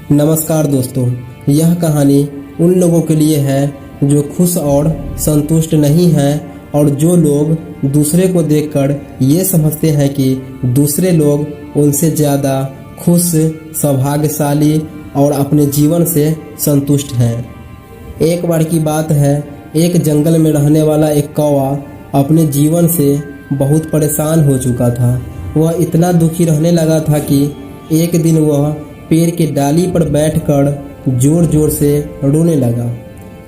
नमस्कार दोस्तों, यह कहानी उन लोगों के लिए है जो खुश और संतुष्ट नहीं हैं और जो लोग दूसरे को देखकर ये समझते हैं कि दूसरे लोग उनसे ज़्यादा खुश, सौभाग्यशाली और अपने जीवन से संतुष्ट हैं। एक बार की बात है, एक जंगल में रहने वाला एक कौवा अपने जीवन से बहुत परेशान हो चुका था। वह इतना दुखी रहने लगा था कि एक दिन वह पेड़ के डाली पर बैठकर जोर जोर से रोने लगा।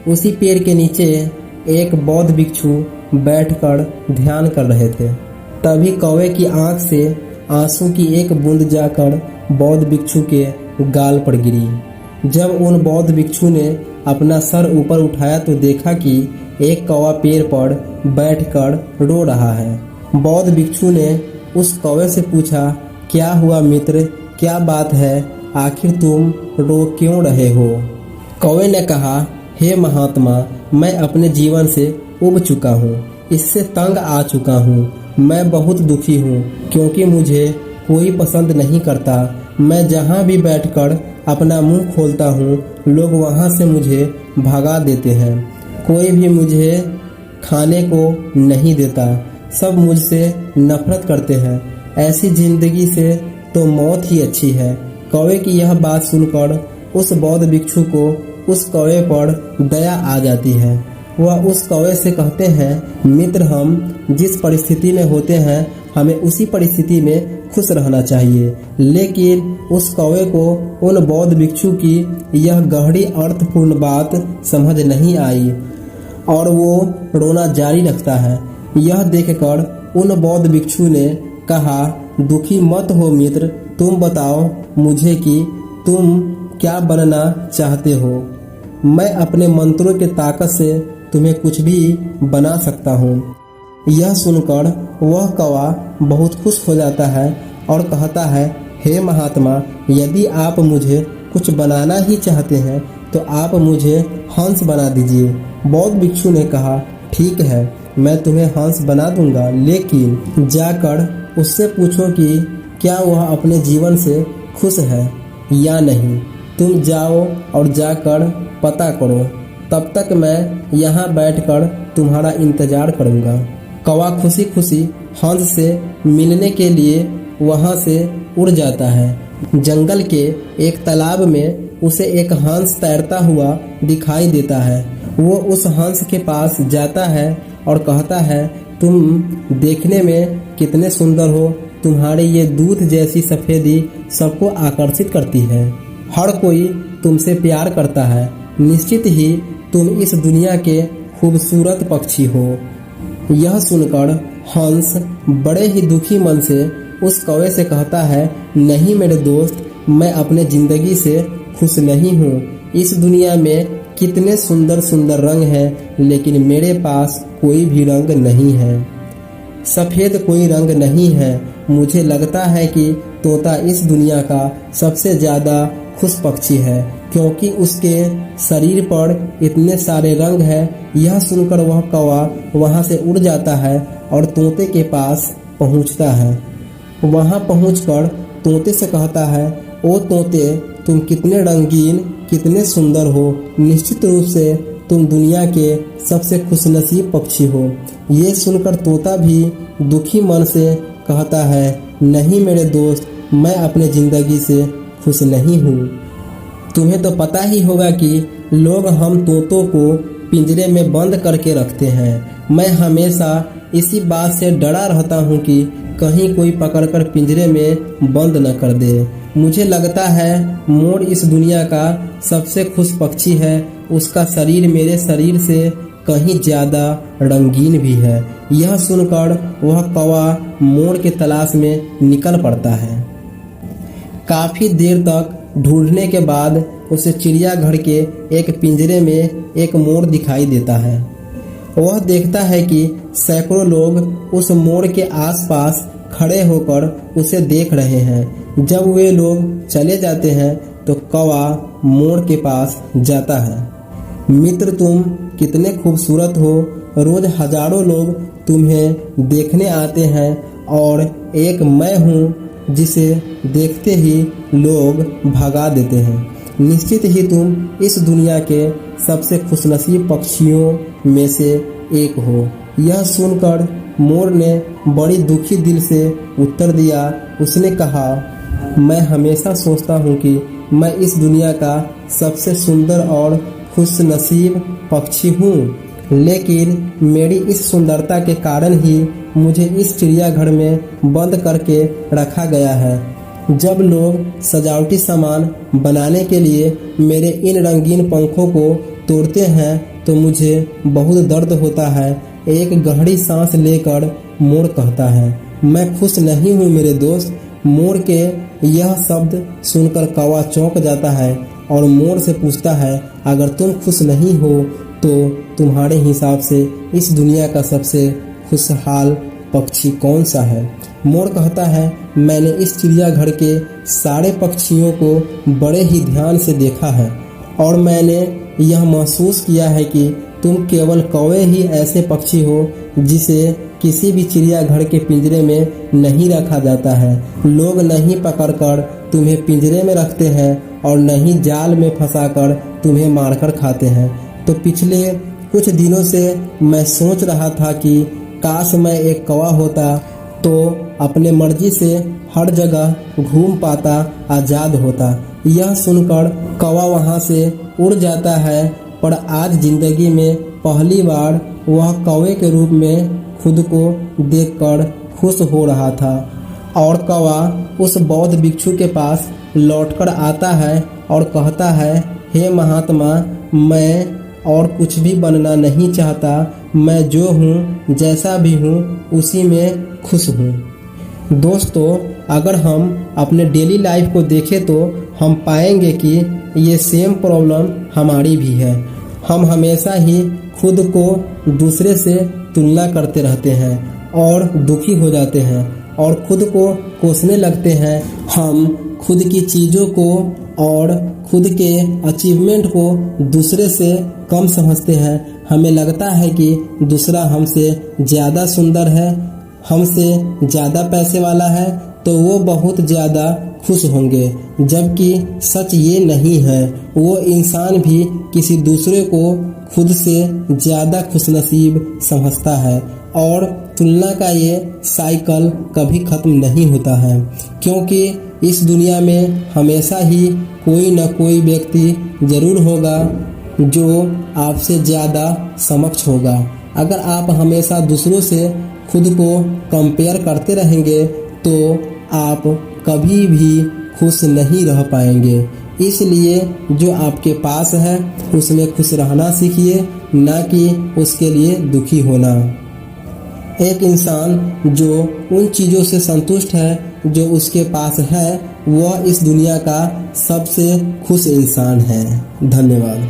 उसी पेड़ के नीचे एक बौद्ध भिक्षु बैठकर ध्यान कर रहे थे। तभी कौवे की आंख से आंसू की एक बूंद जाकर बौद्ध भिक्षु के गाल पर गिरी। जब उन बौद्ध भिक्षु ने अपना सर ऊपर उठाया तो देखा कि एक कौवा पेड़ पर बैठकर रो रहा है। बौद्ध भिक्षु ने उस कौवे से पूछा, क्या हुआ मित्र, क्या बात है, आखिर तुम रो क्यों रहे हो? कौवे ने कहा, हे महात्मा, मैं अपने जीवन से उब चुका हूँ, इससे तंग आ चुका हूँ। मैं बहुत दुखी हूँ क्योंकि मुझे कोई पसंद नहीं करता। मैं जहाँ भी बैठकर अपना मुंह खोलता हूँ, लोग वहाँ से मुझे भगा देते हैं। कोई भी मुझे खाने को नहीं देता, सब मुझसे नफरत करते हैं। ऐसी जिंदगी से तो मौत ही अच्छी है। कौवे की यह बात सुनकर उस बौद्ध भिक्षु को उस कौवे पर दया आ जाती है। वह उस कौवे से कहते हैं, मित्र, हम जिस परिस्थिति में होते हैं हमें उसी परिस्थिति में खुश रहना चाहिए। लेकिन उस कौवे को उन बौद्ध भिक्षु की यह गहरी अर्थपूर्ण बात समझ नहीं आई और वो रोना जारी रखता है। यह देखकर उन बौद्ध भिक्षु ने कहा, दुखी मत हो मित्र, तुम बताओ मुझे कि तुम क्या बनना चाहते हो। मैं अपने मंत्रों के ताकत से तुम्हें कुछ भी बना सकता हूँ। यह सुनकर वह कौवा बहुत खुश हो जाता है और कहता है, हे महात्मा, यदि आप मुझे कुछ बनाना ही चाहते हैं तो आप मुझे हंस बना दीजिए। बौद्ध भिक्षु ने कहा, ठीक है, मैं तुम्हें हंस बना दूंगा, लेकिन जाकर उससे पूछो कि क्या वह अपने जीवन से खुश है या नहीं। तुम जाओ और जाकर पता करो, तब तक मैं यहाँ बैठकर तुम्हारा इंतजार करूँगा। कौवा खुशी खुशी हंस से मिलने के लिए वहाँ से उड़ जाता है। जंगल के एक तालाब में उसे एक हंस तैरता हुआ दिखाई देता है। वो उस हंस के पास जाता है और कहता है, तुम देखने में कितने सुंदर हो, तुम्हारे ये दूध जैसी सफ़ेदी सबको आकर्षित करती है। हर कोई तुमसे प्यार करता है। निश्चित ही तुम इस दुनिया के खूबसूरत पक्षी हो। यह सुनकर हंस बड़े ही दुखी मन से उस कौवे से कहता है, नहीं मेरे दोस्त, मैं अपने ज़िंदगी से खुश नहीं हूँ। इस दुनिया में कितने सुंदर सुंदर रंग हैं, लेकिन मेरे पास कोई भी रंग नहीं है। सफ़ेद कोई रंग नहीं है। मुझे लगता है कि तोता इस दुनिया का सबसे ज़्यादा खुश पक्षी है क्योंकि उसके शरीर पर इतने सारे रंग हैं। यह सुनकर वह कौवा वहाँ से उड़ जाता है और तोते के पास पहुँचता है। वहाँ पहुँचकर तोते से कहता है, ओ तोते, तुम कितने रंगीन, कितने सुंदर हो। निश्चित रूप से तुम दुनिया के सबसे खुशनसीब पक्षी हो। ये सुनकर तोता भी दुखी मन से कहता है, नहीं मेरे दोस्त, मैं अपने ज़िंदगी से खुश नहीं हूँ। तुम्हें तो पता ही होगा कि लोग हम तोतों को पिंजरे में बंद करके रखते हैं। मैं हमेशा इसी बात से डरा रहता हूँ कि कहीं कोई पकड़कर पिंजरे में बंद न कर दे। मुझे लगता है मोर इस दुनिया का सबसे खुश पक्षी है। उसका शरीर मेरे शरीर से कहीं ज़्यादा रंगीन भी है। यह सुनकर वह कौवा मोर के तलाश में निकल पड़ता है। काफ़ी देर तक ढूंढने के बाद उसे चिड़ियाघर के एक पिंजरे में एक मोर दिखाई देता है। वह देखता है कि सैकड़ों लोग उस मोर के आसपास खड़े होकर उसे देख रहे हैं। जब वे लोग चले जाते हैं तो कौवा मोर के पास जाता है। मित्र, तुम कितने खूबसूरत हो। रोज हजारों लोग तुम्हें देखने आते हैं और एक मैं हूँ जिसे देखते ही लोग भगा देते हैं। निश्चित ही तुम इस दुनिया के सबसे खुशनसीब पक्षियों में से एक हो। यह सुनकर मोर ने बड़ी दुखी दिल से उत्तर दिया। उसने कहा, मैं हमेशा सोचता हूँ कि मैं इस दुनिया का सबसे सुंदर और खुशनसीब पक्षी हूँ, लेकिन मेरी इस सुंदरता के कारण ही मुझे इस चिड़ियाघर में बंद करके रखा गया है। जब लोग सजावटी सामान बनाने के लिए मेरे इन रंगीन पंखों को तोड़ते हैं तो मुझे बहुत दर्द होता है। एक गहरी सांस लेकर मोर कहता है, मैं खुश नहीं हूँ मेरे दोस्त। मोर के यह शब्द सुनकर कौवा चौंक जाता है और मोर से पूछता है, अगर तुम खुश नहीं हो तो तुम्हारे हिसाब से इस दुनिया का सबसे खुशहाल पक्षी कौन सा है? मोर कहता है, मैंने इस चिड़ियाघर के सारे पक्षियों को बड़े ही ध्यान से देखा है और मैंने यह महसूस किया है कि तुम केवल कौवे ही ऐसे पक्षी हो जिसे किसी भी चिड़ियाघर के पिंजरे में नहीं रखा जाता है। लोग नहीं पकड़कर तुम्हें पिंजरे में रखते हैं और नहीं जाल में फंसाकर तुम्हें मारकर खाते हैं। तो पिछले कुछ दिनों से मैं सोच रहा था कि काश मैं एक कौवा होता तो अपने मर्जी से हर जगह घूम पाता, आज़ाद होता। यह सुनकर कौवा वहाँ से उड़ जाता है, पर आज जिंदगी में पहली बार वह कौवे के रूप में खुद को देखकर खुश हो रहा था। और कौवा उस बौद्ध भिक्षु के पास लौटकर आता है और कहता है, हे महात्मा, मैं और कुछ भी बनना नहीं चाहता। मैं जो हूँ, जैसा भी हूँ, उसी में खुश हूँ। दोस्तों, अगर हम अपने डेली लाइफ को देखें तो हम पाएंगे कि ये सेम प्रॉब्लम हमारी भी है। हम हमेशा ही खुद को दूसरे से तुलना करते रहते हैं और दुखी हो जाते हैं और खुद को कोसने लगते हैं। हम खुद की चीज़ों को और खुद के अचीवमेंट को दूसरे से कम समझते हैं। हमें लगता है कि दूसरा हमसे ज़्यादा सुंदर है, हमसे ज़्यादा पैसे वाला है, तो वो बहुत ज़्यादा खुश होंगे, जबकि सच ये नहीं है। वो इंसान भी किसी दूसरे को खुद से ज़्यादा खुशनसीब समझता है और तुलना का ये साइकिल कभी ख़त्म नहीं होता है, क्योंकि इस दुनिया में हमेशा ही कोई न कोई व्यक्ति ज़रूर होगा जो आपसे ज़्यादा समक्ष होगा। अगर आप हमेशा दूसरों से खुद को कंपेयर करते रहेंगे तो आप कभी भी खुश नहीं रह पाएंगे। इसलिए जो आपके पास है उसमें खुश रहना सीखिए, ना कि उसके लिए दुखी होना। एक इंसान जो उन चीज़ों से संतुष्ट है जो उसके पास है, वह इस दुनिया का सबसे खुश इंसान है। धन्यवाद।